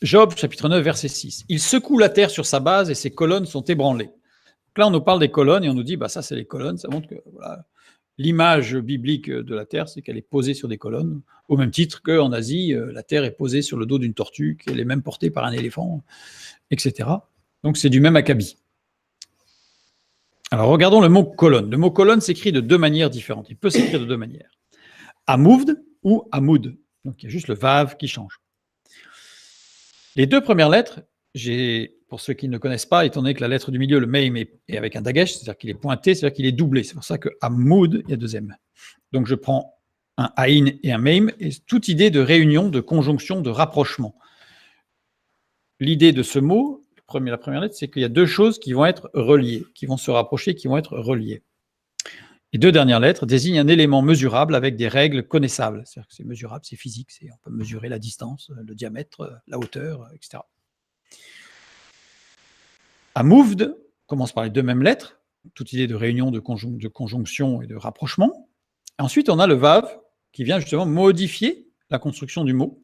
Job, chapitre 9, verset 6. Il secoue la terre sur sa base et ses colonnes sont ébranlées. Donc là, on nous parle des colonnes et on nous dit, ça, c'est les colonnes. Ça montre que voilà, l'image biblique de la terre, c'est qu'elle est posée sur des colonnes, au même titre qu'en Asie, la terre est posée sur le dos d'une tortue, qu'elle est même portée par un éléphant, etc. Donc, c'est du même acabit. Alors, regardons le mot colonne. Le mot colonne s'écrit de deux manières différentes. Il peut s'écrire de deux manières. Amouvd ou amoud. Donc, il y a juste le vav qui change. Les deux premières lettres, pour ceux qui ne connaissent pas, étant donné que la lettre du milieu, le meim, est avec un dagesh, c'est-à-dire qu'il est pointé, c'est-à-dire qu'il est doublé. C'est pour ça que amoud, il y a deux m. Donc, je prends un aïn et un meim, et toute idée de réunion, de conjonction, de rapprochement. L'idée de ce mot, la première lettre, c'est qu'il y a deux choses qui vont être reliées, qui vont se rapprocher, qui vont être reliées. Les deux dernières lettres désignent un élément mesurable avec des règles connaissables. C'est-à-dire que c'est mesurable, c'est physique, on peut mesurer la distance, le diamètre, la hauteur, etc. Amouvd commence par les deux mêmes lettres, toute idée de réunion, de conjonction et de rapprochement. Ensuite, on a le vav qui vient justement modifier la construction du mot.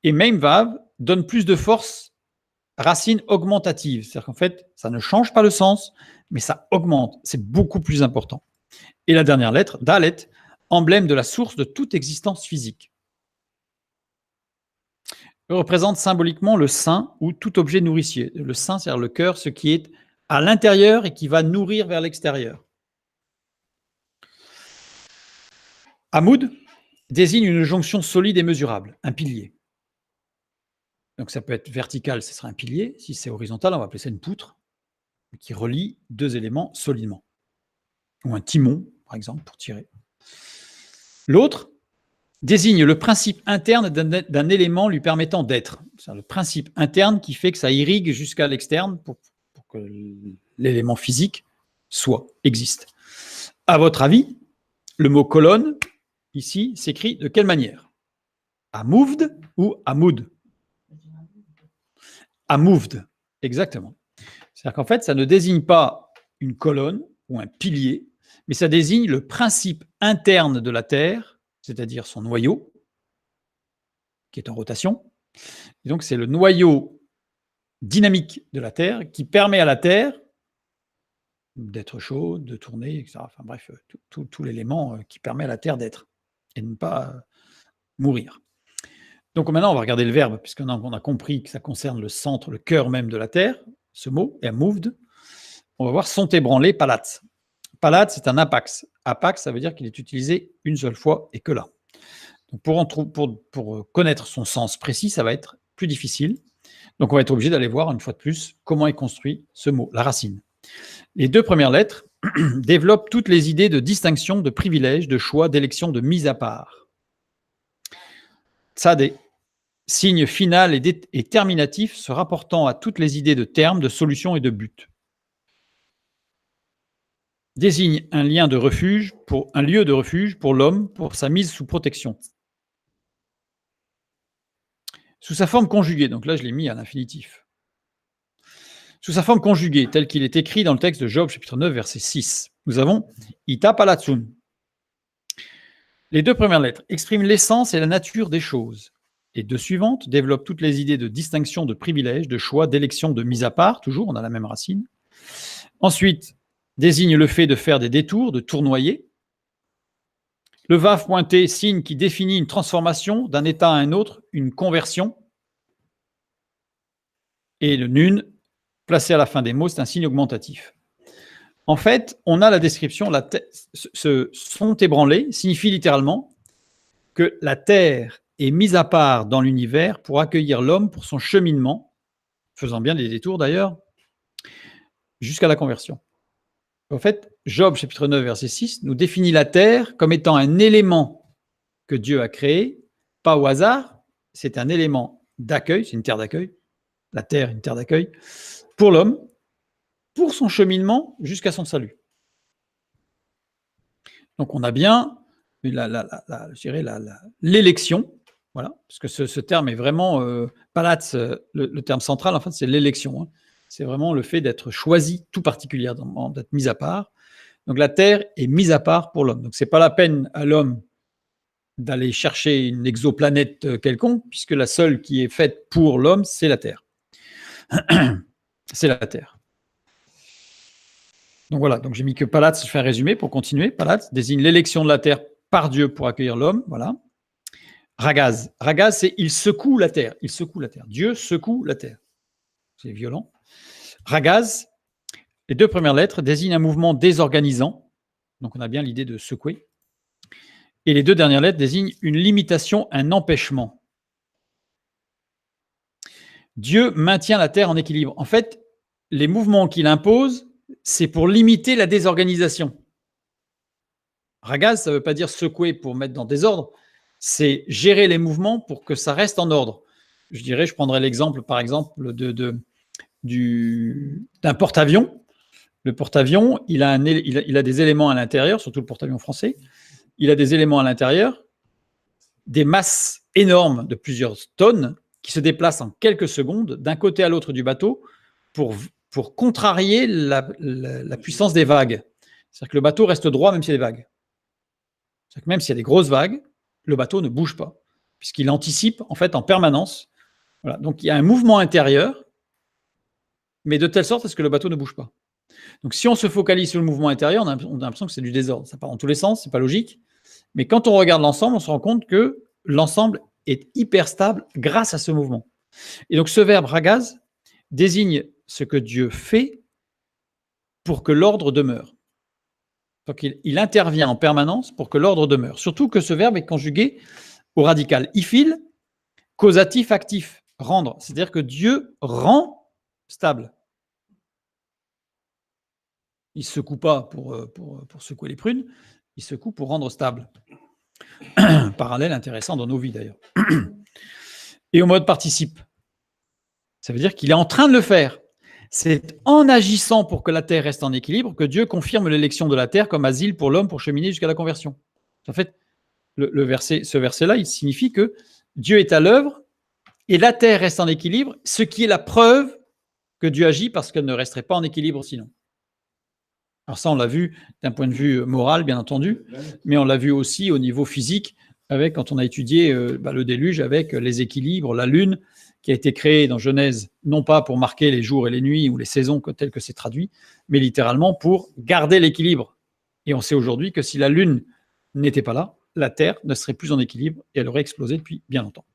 Et même vav donne plus de force, racine augmentative. C'est-à-dire qu'en fait, ça ne change pas le sens, mais ça augmente. C'est beaucoup plus important. Et la dernière lettre, dalet, emblème de la source de toute existence physique. Il représente symboliquement le sein ou tout objet nourricier. Le sein, c'est-à-dire le cœur, ce qui est à l'intérieur et qui va nourrir vers l'extérieur. Amoud désigne une jonction solide et mesurable, un pilier. Donc ça peut être vertical, ce sera un pilier. Si c'est horizontal, on va appeler ça une poutre qui relie deux éléments solidement. Ou un timon, par exemple, pour tirer. L'autre désigne le principe interne d'un élément lui permettant d'être. C'est le principe interne qui fait que ça irrigue jusqu'à l'externe pour que l'élément physique existe. À votre avis, le mot colonne, ici, s'écrit de quelle manière? Amouvd ou amoud? Amouvd, exactement. C'est-à-dire qu'en fait, ça ne désigne pas une colonne ou un pilier, mais ça désigne le principe interne de la Terre, c'est-à-dire son noyau, qui est en rotation. Et donc, c'est le noyau dynamique de la Terre qui permet à la Terre d'être chaude, de tourner, etc. Enfin bref, tout l'élément qui permet à la Terre d'être et de ne pas mourir. Donc maintenant, on va regarder le verbe, puisqu'on a compris que ça concerne le centre, le cœur même de la Terre, ce mot, et moved. On va voir sont ébranlés, palat. Palat, c'est un apax. Apax, ça veut dire qu'il est utilisé une seule fois et que là. Donc pour connaître son sens précis, ça va être plus difficile. Donc on va être obligé d'aller voir une fois de plus comment est construit ce mot, la racine. Les deux premières lettres développent toutes les idées de distinction, de privilège, de choix, d'élection, de mise à part. Tzadé, signe final et terminatif se rapportant à toutes les idées de termes, de solutions et de buts. Désigne un lieu de refuge pour l'homme, pour sa mise sous protection. Sous sa forme conjuguée, donc là je l'ai mis à l'infinitif. Sous sa forme conjuguée, tel qu'il est écrit dans le texte de Job, chapitre 9, verset 6, nous avons Ita palatsun. Les deux premières lettres expriment l'essence et la nature des choses. Les deux suivantes développent toutes les idées de distinction, de privilège, de choix, d'élection, de mise à part, toujours, on a la même racine. Ensuite, désigne le fait de faire des détours, de tournoyer. Le vav pointé, signe qui définit une transformation d'un état à un autre, une conversion. Et le nun, placé à la fin des mots, c'est un signe augmentatif. En fait, on a la description, ce sont ébranlés signifie littéralement que la terre est mise à part dans l'univers pour accueillir l'homme pour son cheminement, faisant bien des détours d'ailleurs, jusqu'à la conversion. En fait, Job, chapitre 9, verset 6, nous définit la terre comme étant un élément que Dieu a créé, pas au hasard, c'est un élément d'accueil, c'est une terre d'accueil, la terre, une terre d'accueil, pour l'homme, pour son cheminement jusqu'à son salut. Donc on a bien l'élection, voilà, parce que ce terme est vraiment, palats, le terme central, en fait, c'est l'élection. Hein. C'est vraiment le fait d'être choisi tout particulièrement, d'être mis à part. Donc la terre est mise à part pour l'homme. Donc c'est pas la peine à l'homme d'aller chercher une exoplanète quelconque, puisque la seule qui est faite pour l'homme, c'est la Terre. C'est la Terre. Donc voilà, donc j'ai mis que Palats, je fais un résumé pour continuer. Palats désigne l'élection de la Terre par Dieu pour accueillir l'homme, voilà. Ragaz, ragaz, c'est il secoue la terre, il secoue la terre. Dieu secoue la terre. C'est violent. Ragaz, les deux premières lettres désignent un mouvement désorganisant, donc on a bien l'idée de secouer. Et les deux dernières lettres désignent une limitation, un empêchement. Dieu maintient la terre en équilibre. En fait, les mouvements qu'il impose, c'est pour limiter la désorganisation. Ragaz, ça ne veut pas dire secouer pour mettre dans désordre, c'est gérer les mouvements pour que ça reste en ordre. Je dirais, je prendrais l'exemple, par exemple, d'un porte-avions. Le porte-avions, il a des éléments à l'intérieur, surtout le porte-avions français. Il a des éléments à l'intérieur, des masses énormes de plusieurs tonnes qui se déplacent en quelques secondes d'un côté à l'autre du bateau pour contrarier la puissance des vagues. C'est-à-dire que le bateau reste droit même s'il y a des vagues. C'est-à-dire que même s'il y a des grosses vagues, le bateau ne bouge pas, puisqu'il anticipe en fait en permanence. Voilà. Donc il y a un mouvement intérieur, mais de telle sorte à ce que le bateau ne bouge pas. Donc si on se focalise sur le mouvement intérieur, on a l'impression que c'est du désordre. Ça part dans tous les sens, c'est pas logique. Mais quand on regarde l'ensemble, on se rend compte que l'ensemble est hyper stable grâce à ce mouvement. Et donc ce verbe ragaz désigne ce que Dieu fait pour que l'ordre demeure. Donc il intervient en permanence pour que l'ordre demeure. Surtout que ce verbe est conjugué au radical ifil, causatif actif, rendre. C'est-à-dire que Dieu rend stable. Il ne secoue pas pour secouer les prunes, il secoue pour rendre stable. Parallèle intéressant dans nos vies d'ailleurs. Et au mode participe, ça veut dire qu'il est en train de le faire. C'est en agissant pour que la terre reste en équilibre que Dieu confirme l'élection de la terre comme asile pour l'homme pour cheminer jusqu'à la conversion. En fait, ce verset-là, il signifie que Dieu est à l'œuvre et la terre reste en équilibre, ce qui est la preuve que Dieu agit parce qu'elle ne resterait pas en équilibre sinon. Alors ça, on l'a vu d'un point de vue moral, bien entendu, mais on l'a vu aussi au niveau physique, quand on a étudié le déluge avec les équilibres, la lune, qui a été créée dans Genèse, non pas pour marquer les jours et les nuits ou les saisons telles que c'est traduit, mais littéralement pour garder l'équilibre. Et on sait aujourd'hui que si la lune n'était pas là, la Terre ne serait plus en équilibre et elle aurait explosé depuis bien longtemps.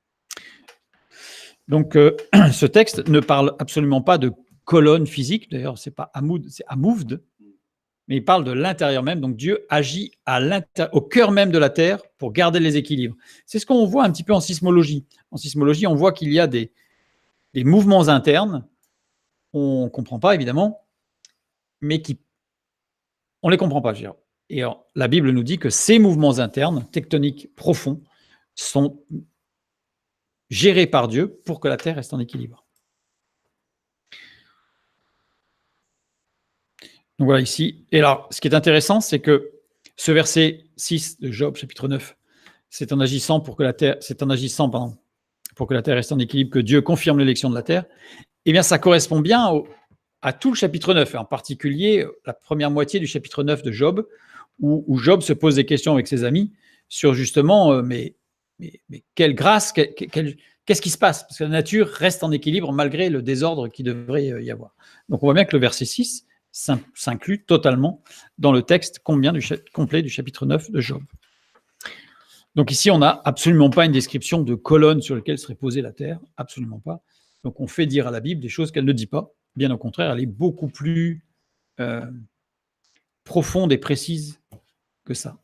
Donc ce texte ne parle absolument pas de colonne physique, d'ailleurs c'est pas Hamoud, c'est Hamouvd, mais il parle de l'intérieur même. Donc Dieu agit au cœur même de la Terre pour garder les équilibres. C'est ce qu'on voit un petit peu en sismologie. En sismologie, on voit qu'il y a des mouvements internes, on ne comprend pas évidemment, mais on ne les comprend pas. Et alors, la Bible nous dit que ces mouvements internes, tectoniques profonds, sont gérés par Dieu pour que la Terre reste en équilibre. Donc voilà ici. Et alors, ce qui est intéressant, c'est que ce verset 6 de Job, chapitre 9, c'est en agissant pour que la Terre reste en équilibre que Dieu confirme l'élection de la Terre. Eh bien, ça correspond bien à tout le chapitre 9, en particulier la première moitié du chapitre 9 de Job, où Job se pose des questions avec ses amis sur justement, mais quelle grâce, qu'est-ce qui se passe? Parce que la nature reste en équilibre malgré le désordre qui devrait y avoir. Donc on voit bien que le verset 6 s'inclut totalement dans le texte complet du chapitre 9 de Job. Donc ici, on n'a absolument pas une description de colonne sur laquelle serait posée la terre, absolument pas. Donc on fait dire à la Bible des choses qu'elle ne dit pas. Bien au contraire, elle est beaucoup plus profonde et précise que ça.